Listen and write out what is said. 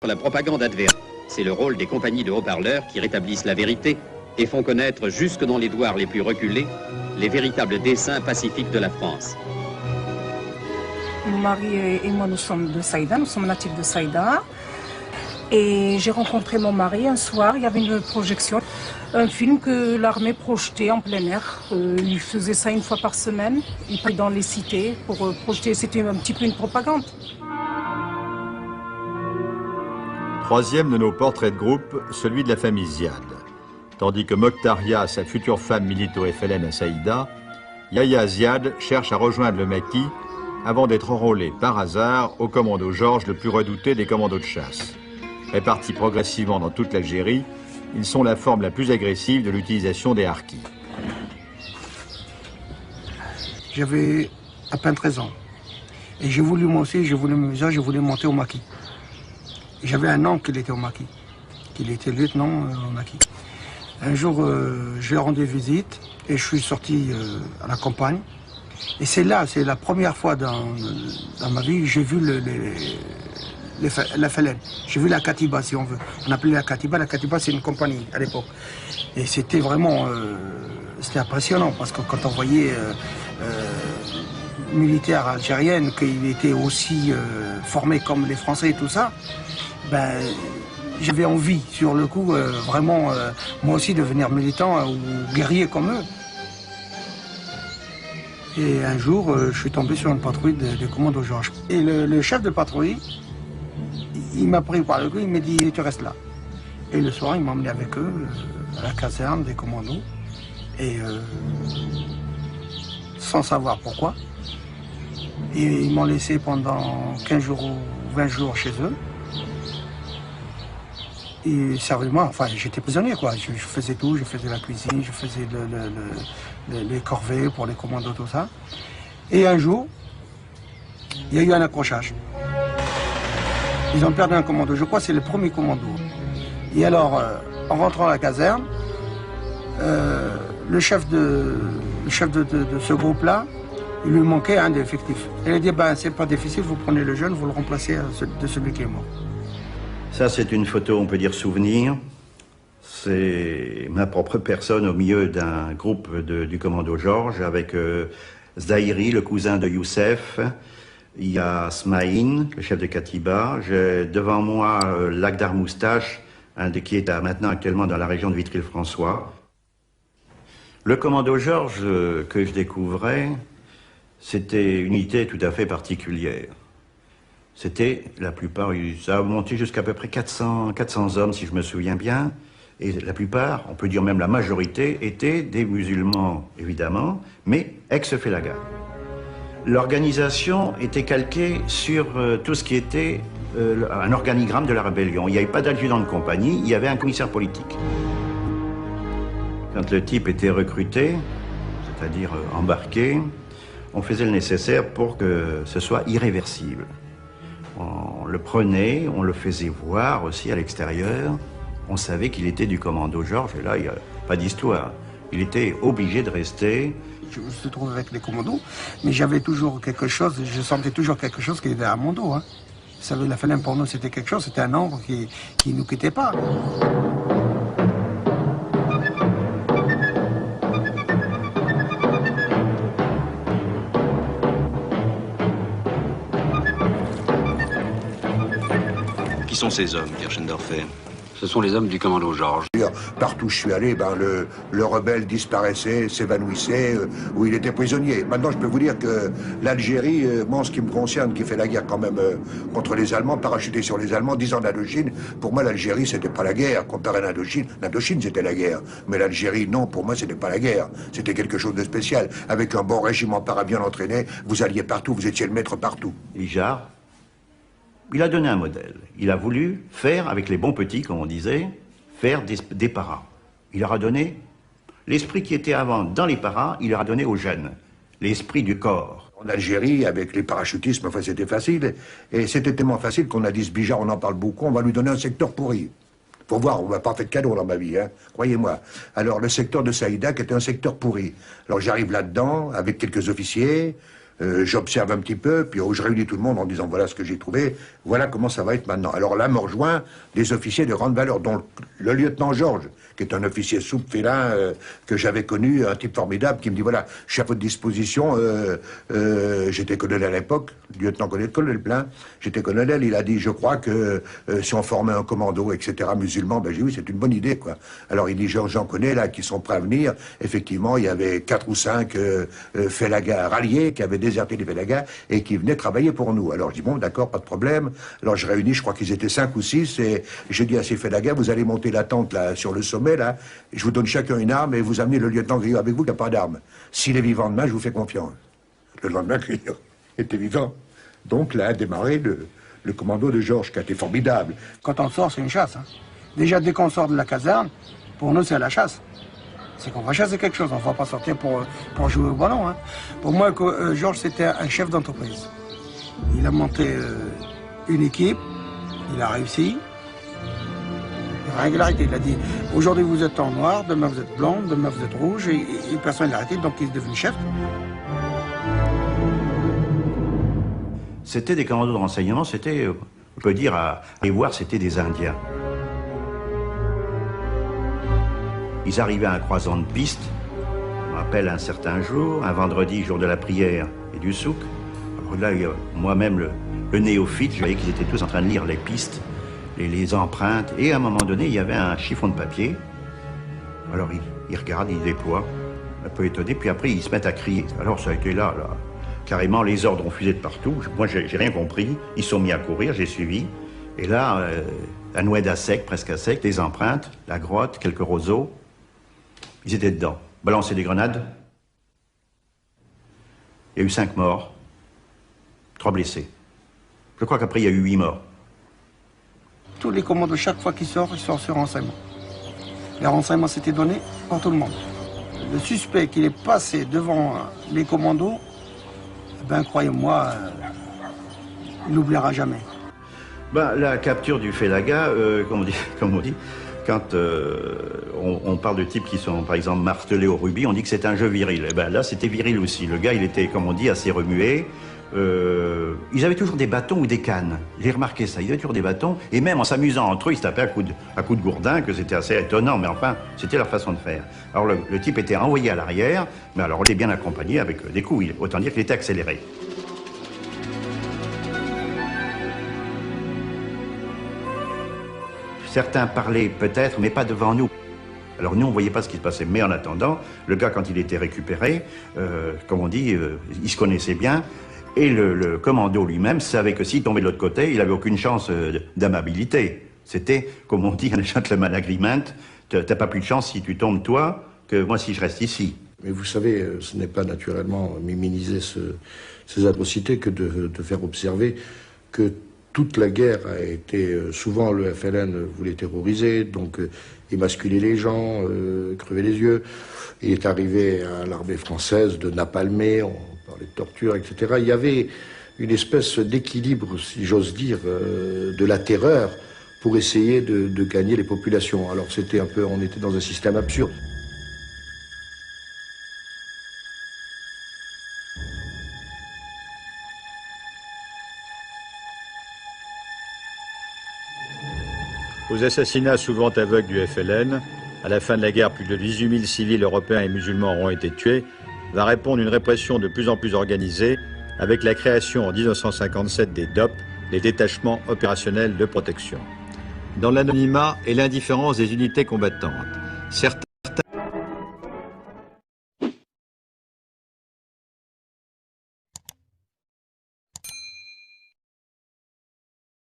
la propagande adverse. C'est le rôle des compagnies de haut-parleurs qui rétablissent la vérité et font connaître jusque dans les douars les plus reculés les véritables desseins pacifiques de la France. Mon mari et moi, nous sommes de Saïda, nous sommes natifs de Saïda. Et j'ai rencontré mon mari un soir, il y avait une projection, un film que l'armée projetait en plein air. Il faisait ça une fois par semaine, il parlait dans les cités pour projeter, c'était un petit peu une propagande. Troisième de nos portraits de groupe, celui de la famille Ziad. Tandis que Mokhtaria, sa future femme, milite au FLN à Saïda, Yahya Ziad cherche à rejoindre le maquis avant d'être enrôlé par hasard au commando Georges, le plus redouté des commandos de chasse. Répartis progressivement dans toute l'Algérie, ils sont la forme la plus agressive de l'utilisation des harkis. J'avais à peine 13 ans. Et j'ai voulu, moi aussi, je voulais monter au maquis. J'avais un oncle qui était au maquis, qu'il était lieutenant au maquis. Un jour, je lui ai rendu visite et je suis sorti à la campagne. Et c'est la première fois dans ma vie que j'ai vu la FLN. J'ai vu la Katiba, si on veut. On appelait la Katiba c'est une compagnie à l'époque. Et c'était vraiment, c'était impressionnant parce que quand on voyait militaire algérienne, qu'il était aussi formé comme les Français et tout ça, ben, j'avais envie, sur le coup, vraiment, moi aussi, de devenir militant ou guerrier comme eux. Et un jour, je suis tombé sur une patrouille de commandos Georges. Et le chef de patrouille, il m'a pris par le cou, il m'a dit, tu restes là. Et le soir, il m'a emmené avec eux à la caserne des commandos. Et sans savoir pourquoi. Et ils m'ont laissé pendant 15 jours ou 20 jours chez eux. Et sérieusement, enfin, j'étais prisonnier, quoi. Je faisais tout, je faisais la cuisine, je faisais les corvées pour les commandos, tout ça. Et un jour, il y a eu un accrochage. Ils ont perdu un commando, je crois que c'est le premier commando. Et alors, en rentrant à la caserne, le chef de ce groupe-là, il lui manquait un des effectifs. Il a dit, ben, c'est pas difficile, vous prenez le jeune, vous le remplacez de celui qui est mort. Ça, c'est une photo, on peut dire, souvenir. C'est ma propre personne au milieu d'un groupe du commando Georges avec Zahiri, le cousin de Youssef. Il y a Smaïn, le chef de Katiba. J'ai devant moi Lagdar Moustache, qui est maintenant actuellement dans la région de Vitry-le-François. Le commando Georges que je découvrais, c'était une unité tout à fait particulière. C'était, la plupart, ça a monté jusqu'à peu près 400 hommes, si je me souviens bien. Et la plupart, on peut dire même la majorité, étaient des musulmans, évidemment, mais ex-Félaga. L'organisation était calquée sur tout ce qui était un organigramme de la rébellion. Il n'y avait pas d'adjudant de compagnie, il y avait un commissaire politique. Quand le type était recruté, c'est-à-dire embarqué, on faisait le nécessaire pour que ce soit irréversible. On le prenait, on le faisait voir aussi à l'extérieur. On savait qu'il était du commando Georges, et là, il n'y a pas d'histoire. Il était obligé de rester. Je me suis trouvé avec les commandos, mais j'avais toujours quelque chose, je sentais toujours quelque chose qui était à mon dos. Hein. Vous savez, la FLN pour nous, c'était quelque chose, c'était un ombre qui ne nous quittait pas. Qui sont ces hommes, Kirchendorfer? Ce sont les hommes du commando Georges. Partout où je suis allé, ben, le rebelle disparaissait, s'évanouissait, ou il était prisonnier. Maintenant, je peux vous dire que l'Algérie, moi, en ce qui me concerne, qui fait la guerre quand même contre les Allemands, parachuté sur les Allemands, 10 ans d'Indochine, pour moi, l'Algérie, c'était pas la guerre. Comparé à l'Indochine, l'Indochine, c'était la guerre. Mais l'Algérie, non, pour moi, c'était pas la guerre. C'était quelque chose de spécial. Avec un bon régiment para bien entraîné, vous alliez partout, vous étiez le maître partout. Ijard, il a donné un modèle. Il a voulu faire, avec les bons petits, comme on disait, faire des paras. Il leur a donné l'esprit qui était avant dans les paras, il leur a donné aux jeunes, l'esprit du corps. En Algérie, avec les parachutismes, enfin, c'était facile. Et c'était tellement facile qu'on a dit, ce Bijard, on en parle beaucoup, on va lui donner un secteur pourri. Faut voir, on m'a pas fait de cadeau dans ma vie, hein, croyez-moi. Alors, le secteur de Saïda, qui était un secteur pourri. Alors, j'arrive là-dedans, avec quelques officiers. j'observe un petit peu, puis je réunis tout le monde en disant voilà ce que j'ai trouvé, voilà comment ça va être maintenant. Alors là me rejoint des officiers de grande valeur, dont le lieutenant Georges, qui est un officier souple, félin, que j'avais connu, un type formidable, qui me dit voilà, je suis à votre disposition, j'étais colonel à l'époque, lieutenant colonel plein, j'étais colonel, il a dit je crois que si on formait un commando, etc., musulman, ben j'ai dit oui, c'est une bonne idée, quoi. Alors il dit j'en connais là qui sont prêts à venir. Effectivement, il y avait 4 ou 5 félagas ralliés qui avaient déserté les félagas et qui venaient travailler pour nous. Alors je dis bon d'accord, pas de problème. Alors je réunis, je crois qu'ils étaient 5 ou 6 et je dis à ces félagas, vous allez monter la tente là sur le sommet là, je vous donne chacun une arme et vous amenez le lieutenant Griot avec vous qui n'a pas d'arme. S'il est vivant demain, je vous fais confiance. Le lendemain, Griot était vivant. Donc là a démarré le commando de Georges qui a été formidable. Quand on sort, c'est une chasse. Hein. Déjà, dès qu'on sort de la caserne, pour nous, c'est la chasse. C'est qu'on va chasser quelque chose, on ne va pas sortir pour jouer au ballon. Hein. Pour moi, Georges, c'était un chef d'entreprise. Il a monté une équipe, il a réussi. Régularité, il a dit, aujourd'hui vous êtes en noir, demain vous êtes blanc, demain vous êtes rouge, et personne n'a arrêté, donc il est devenu chef. C'était des commandos de renseignement, c'était, on peut dire, à aller voir, c'était des Indiens. Ils arrivaient à un croisant de piste, je me rappelle un certain jour, un vendredi, jour de la prière et du souk. Alors là, moi-même, le néophyte, je voyais qu'ils étaient tous en train de lire les pistes, les empreintes, et à un moment donné, il y avait un chiffon de papier. Alors ils regardent, ils déploient, un peu étonnés, puis après ils se mettent à crier. Alors ça a été là. Carrément, les ordres ont fusé de partout. Moi, j'ai rien compris. Ils sont mis à courir, j'ai suivi. Et là, la nouette à sec, presque à sec, les empreintes, la grotte, quelques roseaux. Ils étaient dedans. Balancer des grenades. Il y a eu 5 morts, 3 blessés. Je crois qu'après, il y a eu 8 morts. Tous les commandos, chaque fois qu'ils sortent sur renseignement. Les renseignements s'étaient donnés pour tout le monde. Le suspect qui est passé devant les commandos, ben, croyez-moi, il n'oubliera jamais. Ben, la capture du félaga, comme on dit, quand on parle de types qui sont, par exemple, martelés au rubis, on dit que c'est un jeu viril. Et ben là, c'était viril aussi. Le gars, il était, comme on dit, assez remué. Ils avaient toujours des bâtons ou des cannes. J'ai remarqué ça. Ils avaient toujours des bâtons. Et même en s'amusant entre eux, ils se tapaient à coups de gourdin, que c'était assez étonnant. Mais enfin, c'était leur façon de faire. Alors le type était envoyé à l'arrière, mais alors il était bien accompagné avec des coups. Autant dire qu'il était accéléré. Certains parlaient peut-être, mais pas devant nous. Alors nous, on ne voyait pas ce qui se passait. Mais en attendant, le gars, quand il était récupéré, comme on dit, il se connaissait bien. Et le commando lui-même savait que s'il tombait de l'autre côté, il n'avait aucune chance d'amabilité. C'était, comme on dit, un gentleman agreement. T'as pas plus de chance si tu tombes toi que moi si je reste ici. Mais vous savez, ce n'est pas naturellement minimiser ces atrocités que de faire observer que toute la guerre a été, souvent le FLN voulait terroriser, donc émasculer les gens, crever les yeux. Il est arrivé à l'armée française de napalmer, on parlait de torture, etc. Il y avait une espèce d'équilibre, si j'ose dire, de la terreur pour essayer de gagner les populations. Alors c'était un peu, on était dans un système absurde. Aux assassinats souvent aveugles du FLN, à la fin de la guerre, plus de 18 000 civils européens et musulmans auront été tués, va répondre une répression de plus en plus organisée avec la création en 1957 des DOP, les détachements opérationnels de protection. Dans l'anonymat et l'indifférence des unités combattantes, certains